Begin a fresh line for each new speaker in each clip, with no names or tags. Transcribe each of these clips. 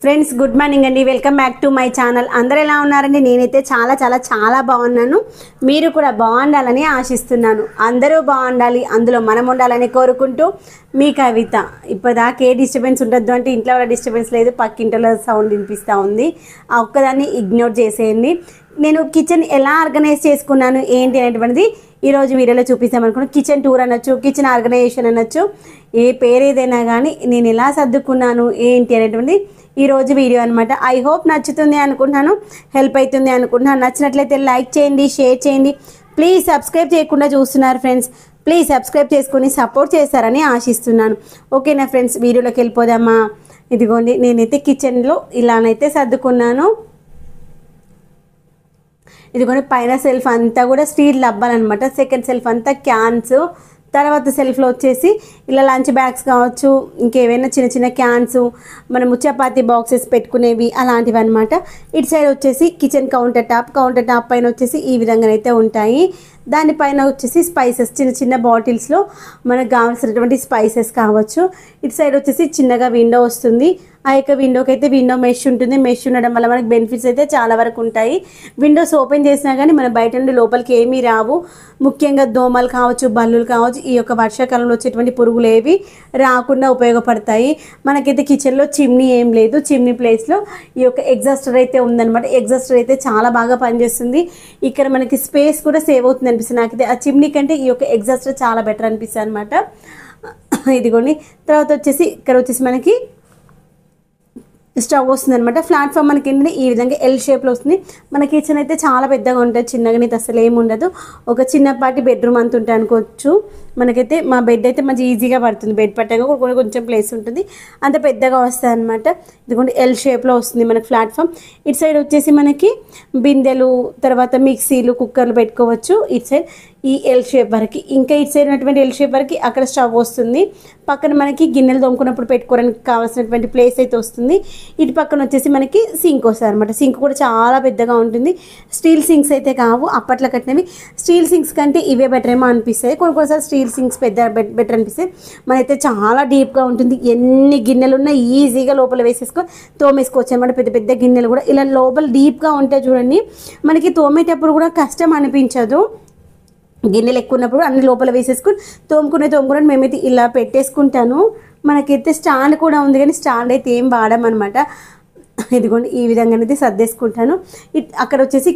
Friends good morning అండి. Welcome back to my channel. అందరూ ఎలా ఉన్నారండి? నేనైతే చాలా బాగున్నాను. మీరు కూడా బాగుండాలని ఆశిస్తున్నాను. అందరూ బాగుండాలి, అందులో మనం ఉండాలని కోరుకుంటూ మీ కవిత. ఇప్పటిదాకా ఏ డిస్టర్బెన్స్ ఉండొద్దు అంటే ఇంట్లో కూడా డిస్టర్బెన్స్ లేదు, పక్కింట్లో సౌండ్ వినిపిస్తూ ఉంది. ఆ ఒక్కదాన్ని ఇగ్నోర్ చేసేయండి. నేను కిచెన్ ఎలా ఆర్గనైజ్ చేసుకున్నాను ఏంటి అనేటువంటిది ఈరోజు వీడియోలో చూపిస్తామనుకున్నాను. కిచెన్ టూర్ అనొచ్చు, కిచెన్ ఆర్గనైజేషన్ అనొచ్చు, ఏ పేరు ఏదైనా కానీ నేను ఎలా సర్దుకున్నాను ఏంటి అనేటువంటిది ఈరోజు వీడియో అనమాట. ఐ హోప్ నచ్చుతుంది అనుకుంటున్నాను, హెల్ప్ అవుతుంది అనుకుంటున్నాను. నచ్చినట్లయితే లైక్ చేయండి, షేర్ చేయండి. ప్లీజ్ సబ్స్క్రైబ్ చేయకుండా చూస్తున్నారు ఫ్రెండ్స్, ప్లీజ్ సబ్స్క్రైబ్ చేసుకొని సపోర్ట్ చేస్తారని ఆశిస్తున్నాను. ఓకేనా ఫ్రెండ్స్, వీడియోలోకి వెళ్ళిపోదామా? ఇదిగోండి, నేనైతే కిచెన్లో ఇలానైతే సర్దుకున్నాను. ఇదిగోండి, పైన సెల్ఫ్ అంతా కూడా స్టీల్ డబ్బాలన్నమాట. సెకండ్ సెల్ఫ్ అంతా క్యాన్స్, తర్వాత సెల్ఫ్లో వచ్చేసి ఇలా లంచ్ బ్యాగ్స్ కావచ్చు, ఇంకేవైనా చిన్న చిన్న క్యాన్స్, మనము చపాతీ బాక్సెస్ పెట్టుకునేవి అలాంటివి అనమాట. ఇటు సైడ్ వచ్చేసి కిచెన్ కౌంటర్ టాప్ పైన వచ్చేసి ఈ విధంగానైతే ఉంటాయి. దానిపైన వచ్చేసి స్పైసెస్, చిన్న చిన్న బాటిల్స్లో మనకు కావాల్సినటువంటి స్పైసెస్ కావచ్చు. ఇటు సైడ్ వచ్చేసి చిన్నగా విండో వస్తుంది. ఆ యొక్క విండోకి అయితే విండో మెష్ ఉంటుంది. మెష్ ఉండడం వల్ల మనకి బెనిఫిట్స్ అయితే చాలా వరకు ఉంటాయి. విండోస్ ఓపెన్ చేసినా కానీ మన బయట నుండి లోపలికి ఏమీ రావు. ముఖ్యంగా దోమలు కావచ్చు, బల్లులు కావచ్చు, ఈ యొక్క వర్షాకాలంలో వచ్చేటువంటి పురుగులు ఏవి రాకుండా ఉపయోగపడతాయి. మనకైతే కిచెన్లో చిమ్నీ ఏం లేదు. చిమ్నీ ప్లేస్లో ఈ యొక్క ఎగ్జాస్టర్ అయితే ఉందన్నమాట. ఎగ్జాస్టర్ అయితే చాలా బాగా పనిచేస్తుంది. ఇక్కడ మనకి స్పేస్ కూడా సేవ్ అవుతుంది అనిపిస్తుంది నాకైతే. ఆ చిమ్నీ కంటే ఈ యొక్క ఎగ్జాస్టర్ చాలా బెటర్ అనిపిస్తుంది అనమాట. ఇదిగోండి, తర్వాత వచ్చేసి ఇక్కడ వచ్చేసి మనకి స్టవ్ వస్తుంది అనమాట. ప్లాట్ఫామ్ మనకి ఏంటంటే ఈ విధంగా ఎల్ షేప్లో వస్తుంది. మన కిచెన్ అయితే చాలా పెద్దగా ఉంటుంది, చిన్నగా అయితే అసలు ఏమి ఉండదు. ఒక చిన్నపాటి బెడ్రూమ్ అంత ఉంటుంది అనుకోవచ్చు. మనకైతే మా బెడ్ అయితే మంచి ఈజీగా పడుతుంది. బెడ్ పట్టాక కూడా కొంచెం ప్లేస్ ఉంటుంది, అంత పెద్దగా వస్తుంది అనమాట. ఇదిగోండి, ఎల్ షేప్లో వస్తుంది మనకి ప్లాట్ఫామ్. ఇటు సైడ్ వచ్చేసి మనకి బిందెలు, తర్వాత మిక్సీలు, కుక్కర్లు పెట్టుకోవచ్చు. ఇటు సైడ్ ఈ ఎల్ షేప్ వరకు, ఇంకా ఇటు సైడ్ ఉన్నటువంటి ఎల్ షేప్ వరకు అక్కడ స్టవ్ వస్తుంది. పక్కన మనకి గిన్నెలు తోముకున్నప్పుడు పెట్టుకోవడానికి కావాల్సినటువంటి ప్లేస్ అయితే వస్తుంది. ఇటు పక్కన వచ్చేసి మనకి సింక్ వస్తుంది అనమాట. సింక్ కూడా చాలా పెద్దగా ఉంటుంది. స్టీల్ సింక్స్ అయితే కావు, అప్పట్లో కట్టినవి. స్టీల్ సింక్స్ కంటే ఇవే బెటర్ ఏమో అనిపిస్తాయి. కొన్నిసార్లు స్టీల్ సింక్స్ బెటర్ అనిపిస్తాయి. మనైతే చాలా డీప్గా ఉంటుంది. ఎన్ని గిన్నెలు ఉన్నా ఈజీగా లోపల వేసేసుకొని తోమేసుకోవచ్చు అనమాట. పెద్ద పెద్ద గిన్నెలు కూడా ఇలా లోపల డీప్గా ఉంటాయి చూడండి. మనకి తోమేటప్పుడు కూడా కష్టం అనిపించదు. గిన్నెలు ఎక్కువ ఉన్నప్పుడు అన్ని లోపల వేసేసుకుని తోముకునే మేమైతే ఇలా పెట్టేసుకుంటాను. మనకైతే స్టాండ్ కూడా ఉంది, కానీ స్టాండ్ అయితే ఏం వాడమన్నమాట. ఇదిగోండి, ఈ విధంగానైతే సర్దేసుకుంటాను. అక్కడ వచ్చేసి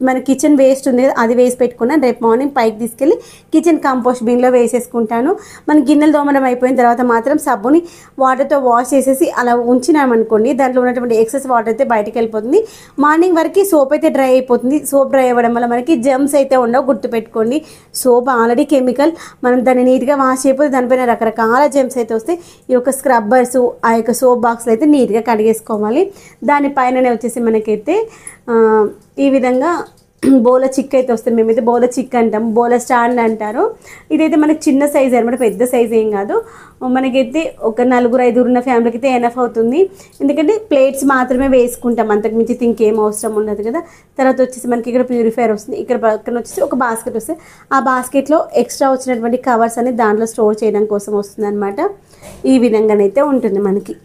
మన కిచెన్ వేస్ట్ ఉంది కదా, అది వేసి పెట్టుకున్నాను. రేపు మార్నింగ్ పైకి తీసుకెళ్ళి కిచెన్ కంపోస్ట్ బిన్లో వేసేసుకుంటాను. మన గిన్నెలు దోమడం అయిపోయిన తర్వాత మాత్రం సబ్బుని వాటర్తో వాష్ చేసేసి అలా ఉంచినామనుకోండి, దాంట్లో ఉన్నటువంటి ఎక్సెస్ వాటర్ అయితే బయటకు వెళ్ళిపోతుంది. మార్నింగ్ వరకు సోప్ అయితే డ్రై అయిపోతుంది. సోప్ డ్రై అవ్వడం వల్ల మనకి జర్మ్స్ అయితే ఉండవు, గుర్తుపెట్టుకోండి. సోప్ ఆల్రెడీ కెమికల్, మనం దాన్ని నీట్గా వాష్ చేయకపోతే దానిపైన రకరకాల జర్మ్స్ అయితే వస్తాయి. ఈ యొక్క స్క్రబ్బర్స్, ఆ యొక్క సోప్ బాక్స్లో అయితే నీట్గా కడిగేసుకోవాలి. దానిపైననే వచ్చేసి మనకైతే ఈ విధంగా బోల చిక్ అయితే వస్తుంది. మేమైతే బోల చిక్ అంటాము, బోల స్టాండ్ అంటారు. ఇదైతే మనకి చిన్న సైజ్ అనమాట, పెద్ద సైజ్ ఏం కాదు. మనకైతే ఒక 4-5 ఉన్న ఫ్యామిలీకి అయితే ఎనఫ్ అవుతుంది. ఎందుకంటే ప్లేట్స్ మాత్రమే వేసుకుంటాం, అంతకు మించి ఇంకేం అవసరం ఉండదు కదా. తర్వాత వచ్చేసి మనకి ఇక్కడ ప్యూరిఫైర్ వస్తుంది. ఇక్కడ పక్కన వచ్చేసి ఒక బాస్కెట్ వస్తుంది. ఆ బాస్కెట్లో ఎక్స్ట్రా వచ్చినటువంటి కవర్స్ అనేది దాంట్లో స్టోర్ చేయడం కోసం వస్తుంది అనమాట. ఈ విధంగానైతే ఉంటుంది మనకి.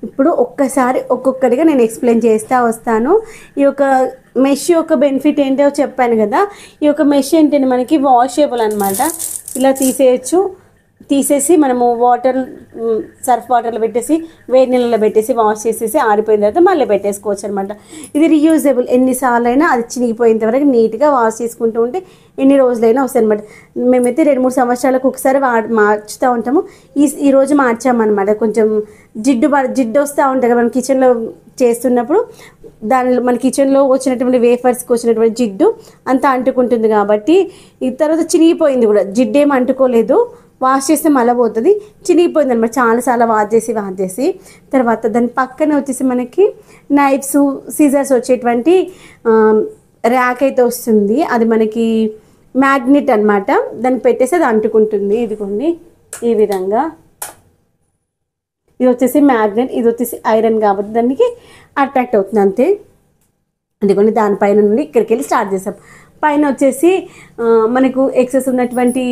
ఇప్పుడు ఒక్కసారి ఒక్కొక్కటిగా నేను ఎక్స్ప్లెయిన్ చేస్తూ వస్తాను. ఈ యొక్క మెష్ యొక్క బెనిఫిట్ ఏంటో చెప్పాను కదా. ఈ యొక్క మెష్ ఏంటంటే మనకి వాషబుల్ అనమాట. ఇలా తీసేసి మనము సర్ఫ్ వాటర్లో పెట్టేసి వేడి నీళ్ళలో పెట్టేసి వాష్ చేసేసి ఆరిపోయిన తర్వాత మళ్ళీ పెట్టేసుకోవచ్చు అనమాట. ఇది రీయూజబుల్, ఎన్నిసార్లు అయినా అది చినిగిపోయేంత వరకు నీట్గా వాష్ చేసుకుంటూ ఉంటే ఎన్ని రోజులైనా వస్తాయి అనమాట. మేమైతే 2-3 సంవత్సరాలకు ఒకసారి మార్చుతూ ఉంటాము. ఈ రోజు మార్చామన్నమాట. కొంచెం జిడ్డు వస్తూ ఉంటుంది కదా మనం కిచెన్లో చేస్తున్నప్పుడు. దానిలో మన కిచెన్లో వచ్చినటువంటి వేఫర్స్కి వచ్చినటువంటి జిడ్డు అంతా అంటుకుంటుంది కాబట్టి. ఈ తర్వాత చినిగిపోయింది కూడా, జిడ్డు ఏమి అంటుకోలేదు. వాష్ చేస్తే మళ్ళీ పోతుంది, చినిగిపోయింది అనమాట. చాలాసార్లు వాష్ చేసి తర్వాత దాని పక్కనే వచ్చేసి మనకి నైఫ్స్, సీజర్స్ వచ్చేటువంటి ర్యాక్ అయితే వస్తుంది. అది మనకి మ్యాగ్నెట్ అనమాట. దాన్ని పెట్టేసి అది అంటుకుంటుంది. ఇదిగోండి, ఈ విధంగా. ఇది వచ్చేసి మ్యాగ్నెట్, ఇది వచ్చేసి ఐరన్ కాబట్టి దానికి అట్రాక్ట్ అవుతుంది అంతే. ఇదిగోండి, దానిపైన నుండి ఇక్కడికి వెళ్ళి స్టార్ట్ చేసాం. పైన వచ్చేసి మనకు ఎక్సెస్ ఉన్నటువంటి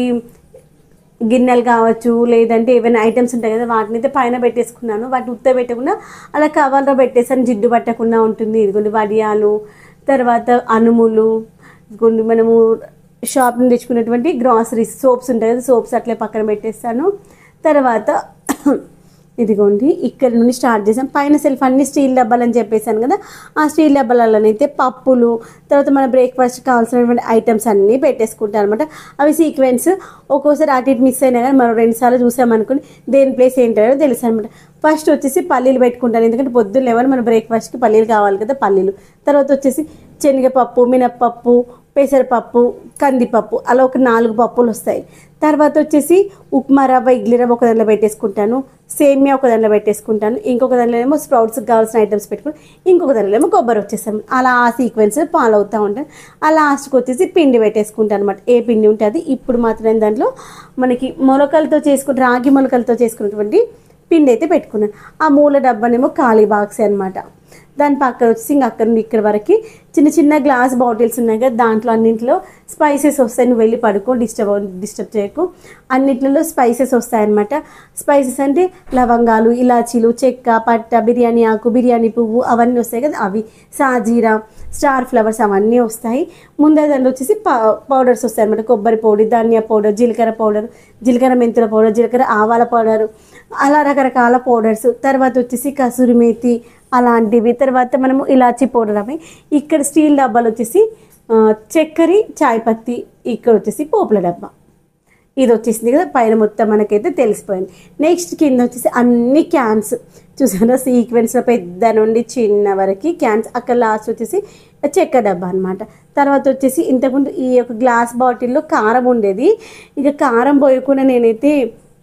గిన్నెలు కావచ్చు, లేదంటే ఏమైనా ఐటమ్స్ ఉంటాయి కదా వాటిని అయితే పైన పెట్టేసుకున్నాను. వాటిని ఉత్త పెట్టకుండా అలా కవర్లో పెట్టేసాను, జిడ్డు పట్టకుండా ఉంటుంది. ఇదిగోండి వడియాలు, తర్వాత అనుములు, ఇదిగోండి మనము షాప్ నుంచి తెచ్చుకున్నటువంటి గ్రాసరీస్, సోప్స్ ఉంటాయి కదా, సోప్స్ అట్లే పక్కన పెట్టేస్తాను. తర్వాత ఇదిగోండి ఇక్కడ నుండి స్టార్ట్ చేసాం. పైన సెల్ఫ్ అన్ని స్టీల్ డబ్బాలు అని చెప్పేసాను కదా, ఆ స్టీల్ డబ్బాలలోనైతే పప్పులు, తర్వాత మన బ్రేక్ఫాస్ట్ కావాల్సినటువంటి ఐటమ్స్ అన్నీ పెట్టేసుకుంటాను అనమాట. అవి సీక్వెన్స్ ఒక్కోసారి అటు ఇటు మిస్ అయినా కానీ మనం 2 సార్లు చూసామనుకుని దేని ప్లేస్ ఏంటో తెలుసు అనమాట. ఫస్ట్ వచ్చేసి పల్లీలు పెట్టుకుంటాను, ఎందుకంటే పొద్దున్న లేవాలి మన బ్రేక్ఫాస్ట్కి పల్లీలు కావాలి కదా, పల్లీలు. తర్వాత వచ్చేసి శనగపప్పు, మినప్పప్పు, పెసరపప్పు, కందిపప్పు, అలా ఒక 4 పప్పులు వస్తాయి. తర్వాత వచ్చేసి ఉప్మా రవ్వ, ఇడ్లీ రవ్వ ఒక దాంట్లో పెట్టేసుకుంటాను, సేమియా ఒక దాంట్లో పెట్టేసుకుంటాను, ఇంకొక దాంట్లో ఏమో స్ప్రౌట్స్కి కావాల్సిన ఐటమ్స్ పెట్టుకుని, ఇంకొక దాంట్లో ఏమో కొబ్బరి వచ్చేస్తాను. అలా ఆ సీక్వెన్స్ ఫాలో అవుతూ ఉంటాను. ఆ లాస్ట్కి వచ్చేసి పిండి పెట్టేసుకుంటాను అనమాట. ఏ పిండి ఉంటుంది ఇప్పుడు మాత్రం దాంట్లో మనకి మొలకలతో చేసుకుని, రాగి మొలకలతో చేసుకున్నటువంటి పిండి అయితే పెట్టుకున్నాను. ఆ మూల డబ్బానేమో ఖాళీ బాక్స్ అనమాట. దాని పక్కన వచ్చేసి ఇంకా అక్కడ నుండి ఇక్కడ వరకు చిన్న చిన్న గ్లాస్ బాటిల్స్ ఉన్నాయి కదా, దాంట్లో అన్నింటిలో స్పైసెస్ వస్తాయి. నువ్వు వెళ్ళి పడుకో, డిస్టర్బ్ చేయకు. అన్నింటిలో స్పైసెస్ వస్తాయన్నమాట. స్పైసెస్ అంటే లవంగాలు, ఇలాచీలు, చెక్క, పట్ట, బిర్యానీ ఆకు, బిర్యానీ పువ్వు అవన్నీ వస్తాయి కదా, అవి, సాజీరా, స్టార్ ఫ్లవర్స్ అవన్నీ వస్తాయి. ముందే దాంట్లో వచ్చేసి పౌడర్స్ వస్తాయి అన్నమాట. కొబ్బరి పౌడర్, ధనియా పౌడర్, జీలకర్ర పౌడర్, జీలకర్ర మెంతుల పౌడర్, జీలకర్ర ఆవాల పౌడర్, అలా రకరకాల పౌడర్స్. తర్వాత వచ్చేసి కసూరి మేతి అలాంటివి. తర్వాత మనము ఇలాచీ పౌడర్ అవి. ఇక్కడ స్టీల్ డబ్బాలు వచ్చేసి చక్కెర, చాయ్ పత్తి, ఇక్కడ వచ్చేసి పోపుల డబ్బా. ఇది వచ్చేసింది కదా, పైన మొత్తం మనకైతే తెలిసిపోయింది. నెక్స్ట్ కింద వచ్చేసి అన్ని క్యాన్స్ చూసారా, సీక్వెన్స్లో పెద్ద నుండి చిన్న వరకు క్యాన్స్. అక్కడ లాస్ట్ వచ్చేసి చక్కెర డబ్బా అనమాట. తర్వాత వచ్చేసి ఇంతకుముందు ఈ యొక్క గ్లాస్ బాటిల్లో కారం ఉండేది. ఇక కారం పోయకుండా నేనైతే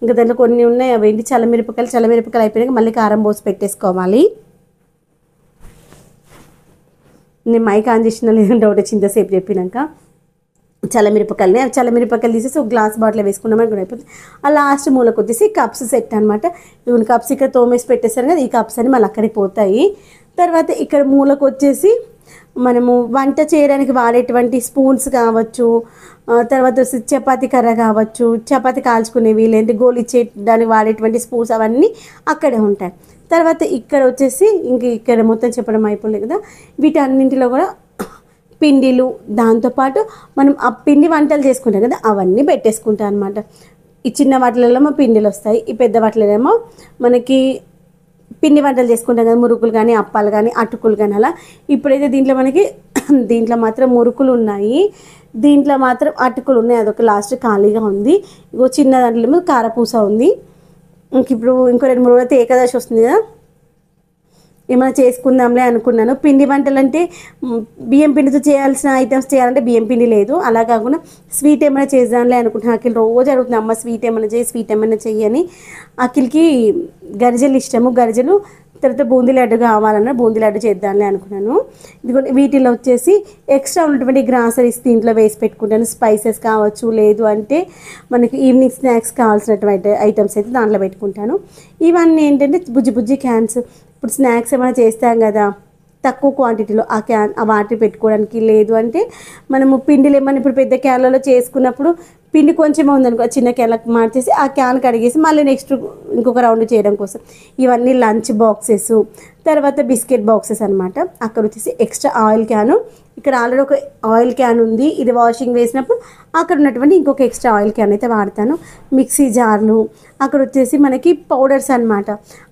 ఇంకా దాంట్లో కొన్ని ఉన్నాయి, అవేంటి చల్లమిరపకాయలు అయిపోయాక మళ్ళీ కారం పోసి పెట్టేసుకోవాలి. నేను మైక్ ఆన్ చేసిన లేదని డౌట్ వచ్చింది ఇంతసేపు చెప్పినాక. చల్లమిరపకాయలు తీసేసి ఒక గ్లాస్ బాటిల్ వేసుకున్నామని కూడా అయిపోతుంది. ఆ లాస్ట్ మూలకు వచ్చేసి కప్స్ సెట్ అనమాట. ఇవి కప్స్ ఇక్కడ తోమేసి పెట్టేస్తారు కదా, ఈ కప్స్ అని మళ్ళీ అక్కడికి పోతాయి. తర్వాత ఇక్కడ మూలకు వచ్చేసి మనము వంట చేయడానికి వాడేటువంటి స్పూన్స్ కావచ్చు, తర్వాత చపాతీ కర్ర కావచ్చు, చపాతీ కాల్చుకునేవి, లేదంటే గోలి చేయడానికి వాడేటువంటి స్పూన్స్ అవన్నీ అక్కడే ఉంటాయి. తర్వాత ఇక్కడ వచ్చేసి ఇంక ఇక్కడ మొత్తం చెప్పడం అయిపోలేదు కదా, వీటన్నింటిలో కూడా పిండిలు, దాంతోపాటు మనం ఆ పిండి వంటలు చేసుకుంటాం కదా అవన్నీ పెట్టేసుకుంటాం అనమాట. ఈ చిన్న వాటిలలో పిండిలు వస్తాయి, ఈ పెద్ద వాటిలో మనకి పిండి వంటలు చేసుకుంటాం కదా, మురుకులు కానీ, అప్పాలు కానీ, అటుకులు కానీ. అలా ఇప్పుడైతే దీంట్లో మాత్రం మురుకులు ఉన్నాయి, దీంట్లో మాత్రం అటుకులు ఉన్నాయి. అదొక లాస్ట్ ఖాళీగా ఉంది. ఇంకో చిన్న దాంట్లో కారపూస ఉంది. ఇప్పుడు ఇంకో 2-3 రోజులైతే ఏకాదశి వస్తుంది కదా, ఏమైనా చేసుకుందాంలే అనుకున్నాను. పిండి వంటలు అంటే బియ్యం పిండితో చేయాల్సిన ఐటమ్స్ చేయాలంటే బియ్యం పిండి లేదు. అలా కాకుండా స్వీట్ ఏమైనా చేద్దాంలే అనుకుంటున్నాను. అఖిల్ రోజు అడుగుతుంది, అమ్మ స్వీట్ ఏమైనా చెయ్యని. అఖిల్కి గరిజలు ఇష్టము, గరిజలు. తర్వాత బూందీ లడ్డు కావాలన్నా బూందీ లడ్డు చేద్దాంలే అనుకున్నాను. ఇదిగోండి వీటిలో వచ్చేసి ఎక్స్ట్రా ఉన్నటువంటి గ్రాసరీస్ దీంట్లో వేసి పెట్టుకుంటాను. స్పైసెస్ కావచ్చు, లేదు అంటే మనకి ఈవినింగ్ స్నాక్స్ కావాల్సినటువంటి ఐటమ్స్ అయితే దాంట్లో పెట్టుకుంటాను. ఇవన్నీ ఏంటంటే బుజ్జి క్యాన్స్. ఇప్పుడు స్నాక్స్ ఏమైనా చేస్తాం కదా తక్కువ క్వాంటిటీలో, ఆ వాటి పెట్టుకోవడానికి. లేదు అంటే మనము పిండిలు ఏమైనా ఇప్పుడు పెద్ద క్యాన్లలో చేసుకున్నప్పుడు పిండి కొంచెం ఉందనుకో, చిన్న క్యాన్లకు మార్చేసి ఆ క్యాన్ కడిగేసి మళ్ళీ నెక్స్ట్ ఇంకొక రౌండ్ చేయడం కోసం. ఇవన్నీ లంచ్ బాక్సెస్, తర్వాత బిస్కెట్ బాక్సెస్ అనమాట. అక్కడ వచ్చేసి ఎక్స్ట్రా ఆయిల్ క్యాను, ఇక్కడ ఆల్రెడీ ఒక ఆయిల్ క్యాన్ ఉంది, ఇది వాషింగ్ వేసినప్పుడు అక్కడ ఉన్నటువంటి ఇంకొక ఎక్స్ట్రా ఆయిల్ క్యాన్ అయితే వాడతాను. మిక్సీ జార్లు, అక్కడ వచ్చేసి మనకి పౌడర్స్ అనమాట,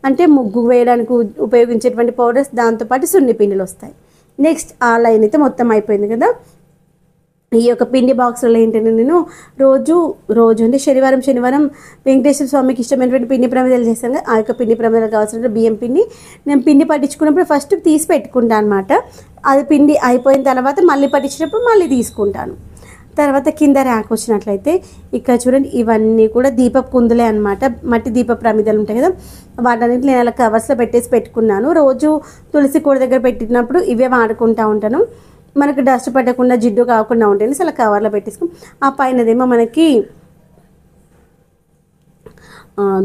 అంటే ముగ్గు వేయడానికి ఉపయోగించేటువంటి పౌడర్స్, దాంతోపాటు సున్ని పిండిలు వస్తాయి. నెక్స్ట్ ఆ లైన్ అయితే మొత్తం అయిపోయింది కదా. ఈ యొక్క పిండి బాక్స్లో ఏంటంటే నేను రోజు అంటే శనివారం వెంకటేశ్వర స్వామికి ఇష్టమైనటువంటి పిండి ప్రమిదలు చేస్తాను కదా, ఆ యొక్క పిండి ప్రమిదలు కావాల్సిన బియ్యం పిండి నేను పిండి పట్టించుకున్నప్పుడు ఫస్ట్ తీసి పెట్టుకుంటాను అనమాట. అది పిండి అయిపోయిన తర్వాత మళ్ళీ పట్టించినప్పుడు మళ్ళీ తీసుకుంటాను. తర్వాత కింద ర్యాక్ వచ్చినట్లయితే ఇక్కడ చూడండి, ఇవన్నీ కూడా దీపపు కుందులే అనమాట. మట్టి దీప ప్రమిదలు ఉంటాయి కదా, వాటన్నింటి నేను అలా కవర్స్లో పెట్టేసి పెట్టుకున్నాను. రోజు తులసి కోడ దగ్గర పెట్టినప్పుడు ఇవే వాడుకుంటూ ఉంటాను. మనకు డస్ట్ పట్టకుండా, జిడ్డు కాకుండా ఉంటుంది. అలా కవర్లో పెట్టేసుకుని ఆ పైనదేమో మనకి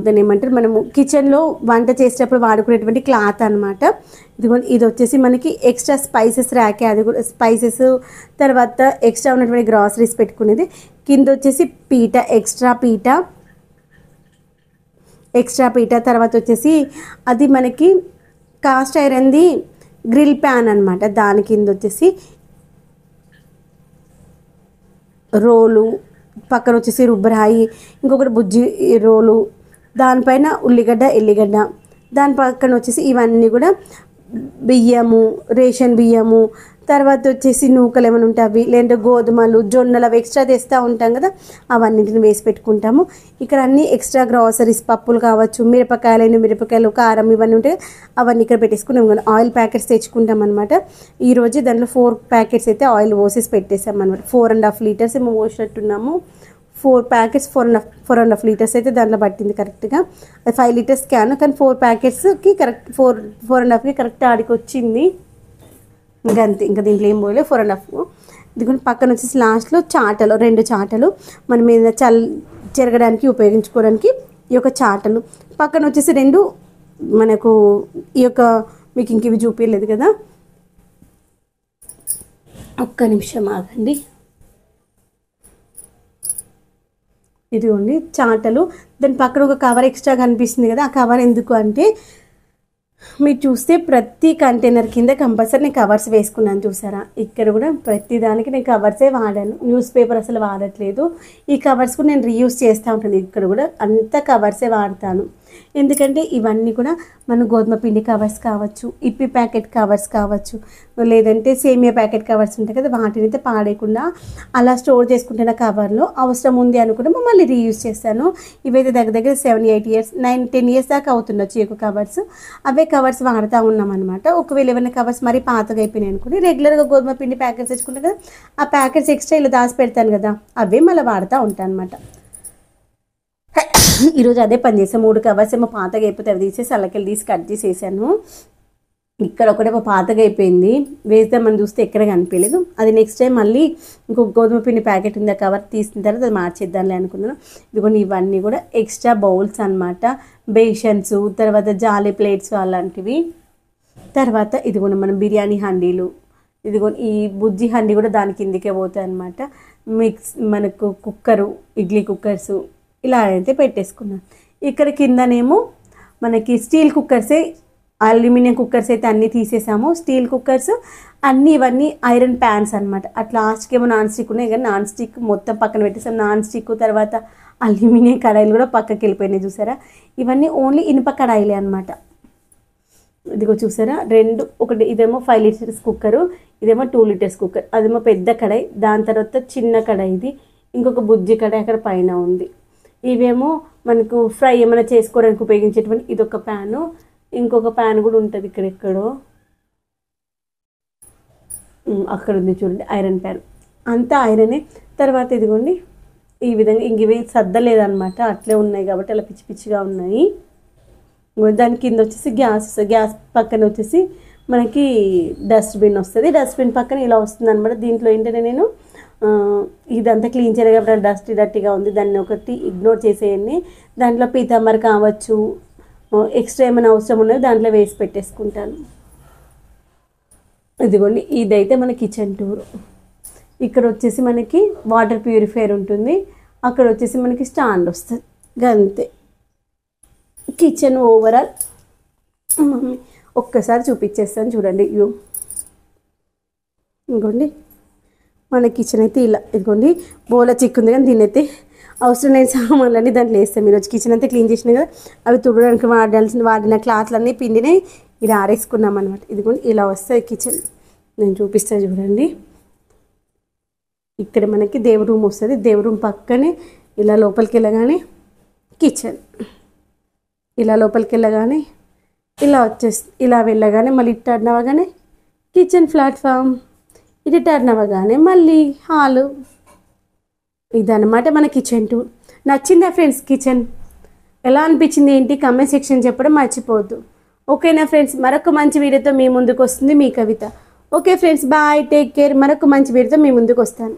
దాన్ని ఏమంటారు, మనము కిచెన్లో వంట చేసేటప్పుడు వాడుకునేటువంటి క్లాత్ అనమాట. ఇది వచ్చేసి మనకి ఎక్స్ట్రా స్పైసెస్ ర్యాకే, అది కూడా స్పైసెస్, తర్వాత ఎక్స్ట్రా ఉన్నటువంటి గ్రాసరీస్ పెట్టుకునేది. కింద వచ్చేసి పీట, ఎక్స్ట్రా పీట, ఎక్స్ట్రా పీట. తర్వాత వచ్చేసి అది మనకి కాస్ట్ ఐరన్ది గ్రిల్ ప్యాన్ అనమాట. దాని కింద వచ్చేసి రోలు, పక్కన వచ్చేసి రుబ్బరాయి, ఇంకొకటి బుజ్జి రోలు, దానిపైన ఉల్లిగడ్డ ఎల్లిగడ్డ, దాని పక్కన వచ్చేసి ఇవన్నీ కూడా బియ్యము, రేషన్ బియ్యము, తర్వాత వచ్చేసి నూకలు ఏమైనా ఉంటాయి అవి, లేదంటే గోధుమలు, జొన్నలు అవి ఎక్స్ట్రా తెస్తూ ఉంటాం కదా, అవన్నింటిని వేసి పెట్టుకుంటాము. ఇక్కడ అన్ని ఎక్స్ట్రా గ్రాసరీస్, పప్పులు కావచ్చు, మిరపకాయలు, కారం ఇవన్నీ ఉంటాయి, అవన్నీ ఇక్కడ పెట్టేసుకున్నాం. ఆయిల్ ప్యాకెట్స్ తెచ్చుకుంటాం అనమాట. ఈరోజు దాంట్లో 4 ప్యాకెట్స్ అయితే ఆయిల్ పోసేసి పెట్టేసాం అనమాట. 4.5 లీటర్స్ ఏమో పోసినట్టున్నాము. 4 ప్యాకెట్స్ 4.5 లీటర్స్ అయితే దాంట్లో పట్టింది కరెక్ట్గా. అది 5 లీటర్స్ క్యాన్, కానీ 4 ప్యాకెట్స్కి కరెక్ట్ 4.5కి కరెక్ట్ ఆడికి వచ్చింది. ఇంకా అంతే, ఇంకా దీంట్లో ఏం పోయలేదు. 4.5. ఇదిగోండి పక్కన వచ్చేసి లాస్ట్లో చాటలు, 2 చాటలు మన మీద చెరగడానికి ఉపయోగించుకోవడానికి ఈ యొక్క చాటలు. పక్కన వచ్చేసి 2 మనకు ఈ యొక్క, మీకు ఇంక ఇవి చూపించలేదు కదా, ఒక్క నిమిషం ఆగండి. ఇదిగోండి చాటలు. దాని పక్కన ఒక కవర్ ఎక్స్ట్రా కనిపిస్తుంది కదా, ఆ కవర్ ఎందుకు అంటే మీరు చూస్తే ప్రతి కంటైనర్ కింద కంపల్సరీ నేను కవర్స్ వేసుకున్నాను చూసారా. ఇక్కడ కూడా ప్రతి దానికి నేను కవర్సే వాడాను, న్యూస్ పేపర్ అసలు వాడట్లేదు. ఈ కవర్స్ కూడా నేను రీయూజ్ చేస్తూ ఉంటాను. ఇక్కడ కూడా అంతా కవర్సే వాడతాను. ఎందుకంటే ఇవన్నీ కూడా మన గోధుమ పిండి కవర్స్ కావచ్చు, ఇప్పి ప్యాకెట్ కవర్స్ కావచ్చు, లేదంటే సేమియా ప్యాకెట్ కవర్స్ ఉంటాయి కదా, వాటిని అయితే పాడేయకుండా అలా స్టోర్ చేసుకుంటున్న కవర్లో అవసరం ఉంది అనుకుంటే మళ్ళీ రీయూజ్ చేస్తాను. ఇవైతే దగ్గర 7-8 ఇయర్స్ 9-10 ఇయర్స్ దాకా అవుతుండొచ్చు ఈ కవర్స్. అవే కవర్స్ వాడుతూ ఉన్నాం అనమాట. ఒకవేళ ఏమైనా కవర్స్ మరీ పాతగా అయిపోయినాయి అనుకుని రెగ్యులర్గా గోధుమ పిండి ప్యాకెట్స్ తెచ్చుకుంటాం కదా, ఆ ప్యాకెట్స్ ఎక్స్ట్రా ఇలా దాచి పెడతాను కదా, అవే మళ్ళీ వాడుతూ ఉంటాను అనమాట. ఈరోజు అదే పని చేసాను. 3 కవర్స్ ఏమో పాతగా అయిపోతే అవి తీసేసి అల్లకెళ్ళి తీసి కట్ చేసేసాను. ఇక్కడ ఒకటేమో పాతగా అయిపోయింది, వేద్దామని చూస్తే ఎక్కడ కనిపించలేదు. అది నెక్స్ట్ టైం మళ్ళీ ఇంకొక గోధుమ పిండి ప్యాకెట్ ఉంది, ఆ కవర్ తీసిన తర్వాత అది మార్చేద్దాంలే అనుకున్నాను. ఇదిగోండి ఇవన్నీ కూడా ఎక్స్ట్రా బౌల్స్ అనమాట, బేషన్స్, తర్వాత జాలీ ప్లేట్స్ అలాంటివి. తర్వాత ఇదిగోండి మనం బిర్యానీ హండీలు, ఇదిగోండి ఈ బుజ్జి హండీ కూడా దాని కిందికే పోతాయి అనమాట. మనకు కుక్కరు, ఇడ్లీ కుక్కర్సు ఇలా అయితే పెట్టేసుకున్నాను. ఇక్కడ కిందనేమో మనకి స్టీల్ కుక్కర్సే, అల్యూమినియం కుక్కర్స్ అయితే అన్నీ తీసేసాము. స్టీల్ కుక్కర్స్ అన్నీ, ఇవన్నీ ఐరన్ ప్యాన్స్ అనమాట. అట్లా లాస్ట్కి ఏమో నాన్ స్టిక్ ఉన్నాయి, కానీ నాన్ స్టిక్ మొత్తం పక్కన పెట్టేసాం. నాన్ స్టిక్ తర్వాత అల్యూమినియం కడాయిలు కూడా పక్కకి వెళ్ళిపోయినాయి చూసారా. ఇవన్నీ ఓన్లీ ఇనుప కడాయిలే అనమాట. ఇదిగో చూసారా, 2, ఒకటి ఇదేమో 5 లీటర్స్ కుక్కరు, ఇదేమో 2 లీటర్స్ కుక్కర్. అదేమో పెద్ద కడాయి, దాని తర్వాత చిన్న కడాయి, ఇది ఇంకొక బుజ్జి కడాయి అక్కడ పైన ఉంది. ఇవేమో మనకు ఫ్రై ఏమైనా చేసుకోవడానికి ఉపయోగించేటువంటి ఇదొక ప్యాను, ఇంకొక ప్యాన్ కూడా ఉంటుంది ఇక్కడ ఎక్కడో, అక్కడ ఉంది చూడండి ఐరన్ ప్యాన్, అంతా ఐరనే. తర్వాత ఇదిగోండి ఈ విధంగా ఇంక ఇవి సర్దలేదన్నమాట, అట్లే ఉన్నాయి కాబట్టి అలా పిచ్చి పిచ్చిగా ఉన్నాయి. దాని కింద వచ్చేసి గ్యాస్ పక్కన వచ్చేసి మనకి డస్ట్బిన్ వస్తుంది. డస్ట్బిన్ పక్కన ఇలా వస్తుంది అనమాట. దీంట్లో ఏంటంటే నేను ఇదంతా క్లీన్ చేయాలి కాబట్టి డర్టీగా ఉంది, దాన్ని ఒకటి ఇగ్నోర్ చేసేయండి. దాంట్లో పీతాంబర్ కావచ్చు, ఎక్స్ట్రా ఏమైనా అవసరం ఉన్నది దాంట్లో వేసి పెట్టేసుకుంటాను. ఇదిగోండి ఇదైతే మన కిచెన్ టూర్. ఇక్కడ వచ్చేసి మనకి వాటర్ ప్యూరిఫైయర్ ఉంటుంది, అక్కడ వచ్చేసి మనకి స్టాండ్ వస్తుంది, అంతే. కిచెన్ ఓవరాల్ ఒక్కసారి చూపించేస్తాను చూడండి. ఇంకోండి మన కిచెన్ అయితే ఇలా. ఇదిగోండి బోల చిక్కుంది, కానీ దీన్ని అయితే అవసరం లేని సామాన్లన్నీ దాంట్లో వేస్తాం. ఈరోజు కిచెన్ అంతా క్లీన్ చేసినాయి కదా, అవి తుడడానికి వాడిన క్లాత్లన్నీ పిండిని ఇలా ఆరేసుకున్నాం అనమాట. ఇదిగోండి ఇలా వస్తాయి కిచెన్, నేను చూపిస్తాను చూడండి. ఇక్కడ మనకి దేవుడి రూమ్ వస్తుంది, దేవుడి రూమ్ పక్కనే ఇలా లోపలికి వెళ్ళగానే కిచెన్, ఇలా లోపలికి వెళ్ళగానే ఇలా వచ్చేస్తుంది, ఇలా వెళ్ళగానే మళ్ళీ ఇటు టర్న్ అవ్వగానే కిచెన్ ప్లాట్ఫామ్, ఇటు టర్న్ అవ్వగానే మళ్ళీ హాలు. ఇదన్నమాట మన కిచెన్ టూర్. నచ్చిందా ఫ్రెండ్స్ కిచెన్? ఎలా అనిపించింది ఏంటి కామెంట్ సెక్షన్ చెప్పడం మర్చిపోవద్దు. ఓకేనా ఫ్రెండ్స్, మరొక మంచి వీడియోతో మీ ముందుకు వస్తుంది మీ Kavitha. Okay friends, bye, take care. మరొక మంచి వీడియోతో మీ ముందుకు వస్తాను.